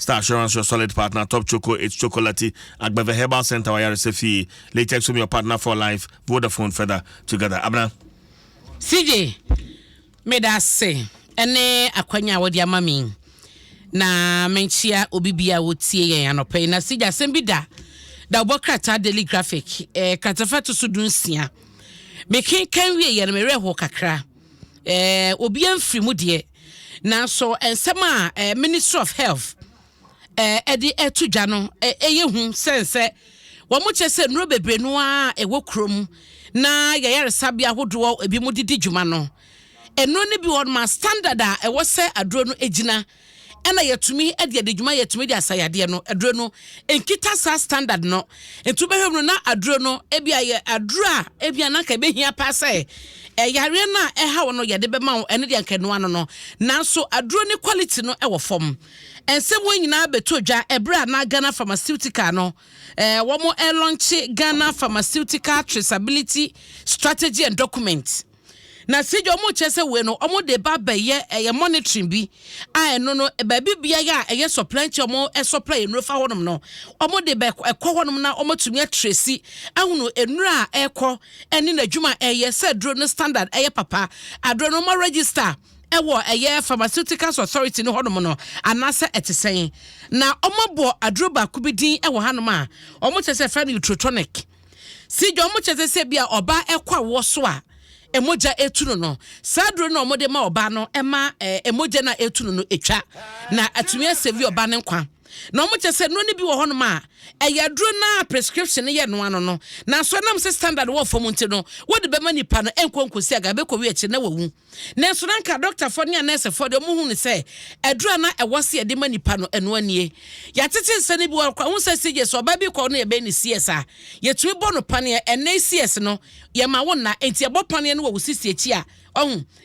Star Assurance, your solid partner. Top Choco, it's Chocolati. Agbeve Herbal Center, YRSFE. Latex from your partner for life. Vodafone Feather together. Abna. CJ, me da say, ene akwanya wodi amami. Na menchia obibia wotie yen anope na CJ asem da obokrata daily graphic kratafatu sudunsia. Me kan wie yen me reho kakra. Obi amfiri mu de na so ensema Ministry of Health edi etudwa no hu sense wo mo chese nro bebre no a ewo krom na yayare sabia hodo ebi mu didi dwuma no eno ne bi won ma standard a ewo se aduro no ejina ena yetumi ede adwuma yetumi de asayade no aduro no enkita sa standard no entu behwem no na aduro no ebia ye aduro a ebia na ka behia pa se yare na eha wono yede be ma ene de nkanu ano no nanso aduro ne quality no ewo fom ensem wonyina beto dwa ebra na Ghana pharmaceutical no wo mo launch Ghana pharmaceutical traceability strategy and document na sejo mo chese we no omo de ba ye monitoring bi no ba bibia ya ye supply nche omo supply enrofa honom no omo de ba ekọ honom na omo tumi atresi ahunu enura ekọ eni na dwuma ye se dro no standard papa adro no mo register ewo pharmaceuticals authority no honom no anase etesen na omo bo adro ba kubidin ewo hanom a omo chese fa neutrotonic sejo omo chese se bia oba ekọ wo so a emoja etuno no sadro no omode ma oba no ema emoja na etuno no etwa na atumi asevi oba ne nkwa na omo chese no ne bi wo hono ma eyadro na prescription ye no ano no na so nam se standard wo fom nti no wo de be manipa no enkonkosi aga be ko wi echi na wawu na so nanka doctor for ne nurse for de mo hu ne se edro na ewose ye de manipa no eno anie ya tete nse ne bi wo kwa hu se sije so oba bi ko no ye be ni CS a ye tumi bo no pane ene CS no ye ma wo na enti e bo pane no wo sisi echi a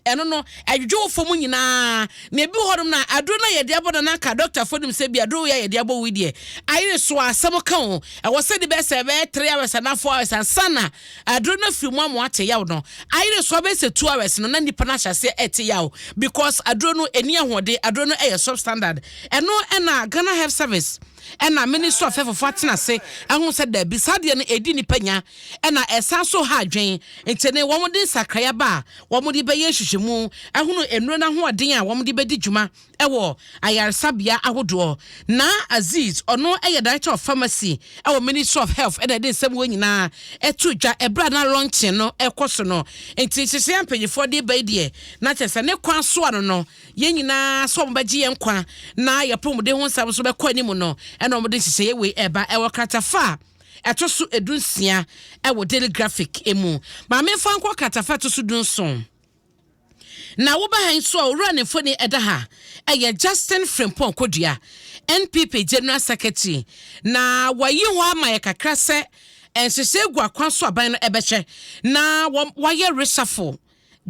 eno no adwo fom nyina na ebi horom na adro na ye de aboda na ka doctor for dem se bi adro ye de abo wi de ayire so asem kan e wo se de be se be 3 hours na 4 hours and sana adro na fi mu amo ate yawo no ayire so be se 2 hours no na nipa na hyase ete yawo because adro no eni ahode adro no e substandard eno na Ghana Health Service ena Ministry of Health for tenase ahun se da bisade no edi ni panya ena esa so ha adwen entene wo mo de sakraya ba wo mo de be ye hwehwemu ahunu enuro na ho aden a wo mo de be di dwuma ewo ayarsabia ahodo na Aziz ono director of pharmacy ewo Ministry of Health ena de nsem wo nyina etudwa ebra na launching no ekoso no enti hwehwe ampanyefo de ba die na chese ne kwan so ano no ye nyina so mo ba gi ye nkwa na ya pom de ho nsam so be kwa ni mu no ena omode hihye we eba ewo kratafa etoso edunsia ewo daily graphic emu ma me fa nko kratafa toso dunson na wo ba han so owura ne foni eda ha eye Justin Frimpong Kodua NPP General Secretary na wayi ho ama ye kakra se ensese gu akwan so aban no ebeche na waye reshuffle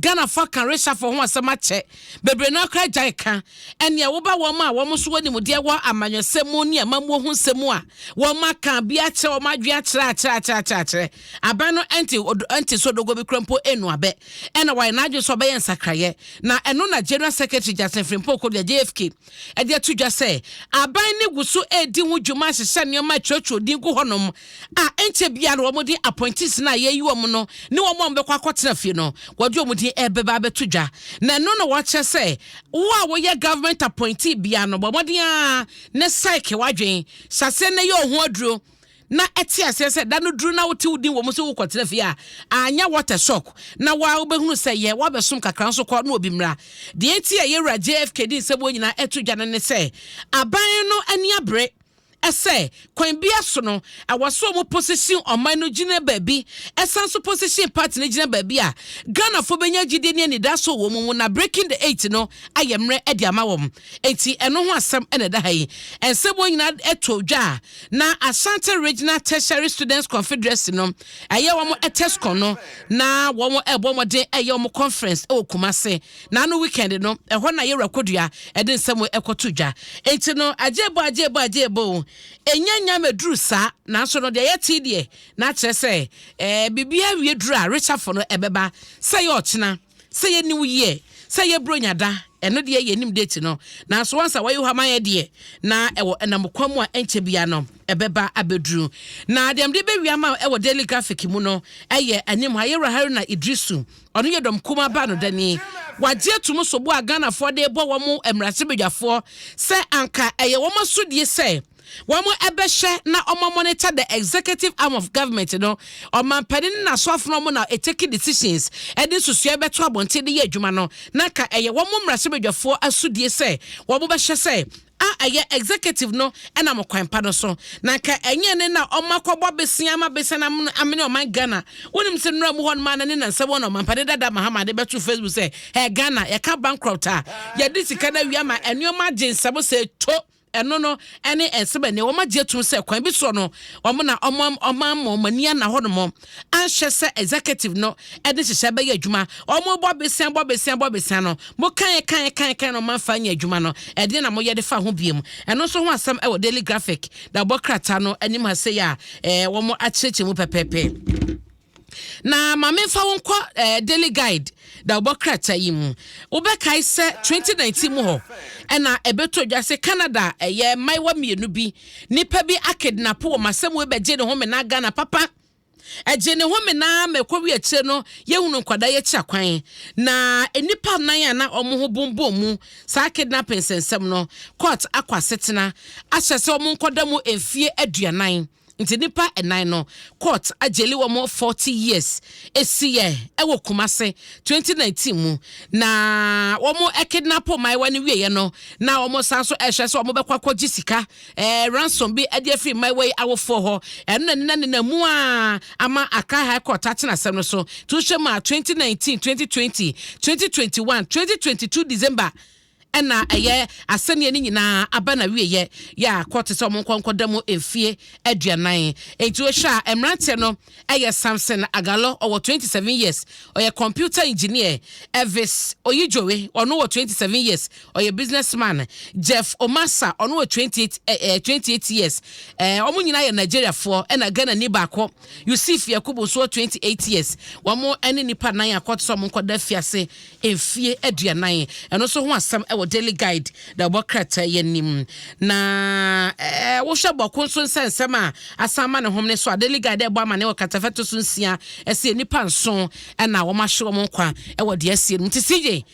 Ghana for can resha for one samache bebre no kra jai kan ene wo ba wo ma wo mo so woni mu de wo amanyosemu ni amamu hu nsemu a wo ma kan bia che wo ma dwe akere aban no anti so dogo bi krempo enu abe ene why na dwe so be yen sakraye na eno na General Secretary Justin Frimpong Kodua JFK e de tudwa se aban ne guso edi hu dwuma hye ne ma chocho di gu honom a enche bia no wo mo di appointees na ye yi wo mo no ne wo mo be kwa kwotena fie no wo dwe mo di ebeba betudwa na no wache se wo ye government appointee bia no bomodin ne psyche wadwen sase ne ye ohu aduro na eti asese da no duru na wote udin wo mo so wokotena fi a anya water shock na wa obehunu se ye wa besom kakran so kwa no obi mra de eti ye ra JFK din se bo nyina etudwa ne se aban no ani abre ese kwan bia so no awaso mo position oman no gine baabi esan so position party ne gine baabi a Ghana fo benya gide ne ni da so wo mu na breaking the 8 no ayemre edi ama wom enti eno ho asem ene da hayi ense bo nyina etodwa na Asante Regional Tertiary Students Confederacy no aye wo mo etescon no na wo mo ebo mo de aye wo mo conference o Kumase na no weekend no eho na ye rekodua ede nsem ekotodwa enti no ajebo enyanya medru sa na so no de yeti de na kire se bibia wie dru a Richard for no ebeba say ye ochina say ye new year say ye bronya da eno de ye nim date no na so once wayo ha man ye de na ewo enamkwamu a enche bia no ebeba abedru na dem de be wiama ewo daily graphic mu no eye anim ha ye rahari na Idrisu ono ye dom kuma ba no dani waje tumu so bo agana for de bo wo mu emrase bedwafo se anka eye wo masudie se Wamu ebeshe na oma monitor the executive arm of government, you know, or man pedin na swafno mo na taking decisions. Edin susua beto abonte de ye adwuma no. Naka eye wamu mrasebedwafo asudie se, wamu beshe se aye executive no ena mo kwampa no so naka enye ne na omakobọ besia ma besena amene o man Ghana wonim se nra mu hon man ne na nsebo no man pade dada Mahama de beto Facebook say hey Ghana ye ka bankrupt a ye di sika na wi ama enoma ginsebo say to eno no ene ensebe ne woma gye tum se kwan bi so no omo na omo mania na ho no mo anhye se executive no ede hye be ye adwuma omo bo besia no mo kan no man fa nya adwuma no ede na mo ye de fa ho biem eno so ho asem e wo daily graphic da bokrata no anim ha se ya womo acheche mu pepepe na mamenfa wonko daily guide da bokrata yim obekai se 2019 mu ho ena ebeto dwa se Canada ye maiwa mienu bi nipa bi akidnap wo masem we beje ne ho me na Ghana papa eje ne ho me na mekwawi ache no yehunu nkwada ye kya kwan na enipa nan ya na omo ho bombom mu sa kidnapping sensem no court akwasetena ahyese omo nkoda mu efie aduanan nti nipa enan no court ajeli wo mo 40 years esiye ewo Kumase 2019 mu na wo mo kidnap mai wani wiye no na wo mo sanso ehwe so wo mo bekwa sika ransom bi ade afi mai wai awofo ho na mu a ama aka high court atena sem no so to hwema 2019 2020 2021 2022 December ena eye asane ni nyina abana wiye ya court so mo nkonkoda mu efie aduanan enti o hwa emrante no eye Samson Agalo owo 27 years oye computer engineer Evis Oyijowe ono 27 years oye businessman Jeff Omasa ono 28 years omo nyina ye Nigeria for ena Ghana ni baako Yusuf Yakubu so 28 years wamo ene nipa nan ya court so mo nkoda fiase efie aduanan eno so ho asam daily guide da bokrata yenim na wo hwe boko so nsensem a asama ne homne so daily guide e bo ama ne wakatafeto so nsia ese nipa nso na wo mahwe wo nkwa e wo de asie nti CJ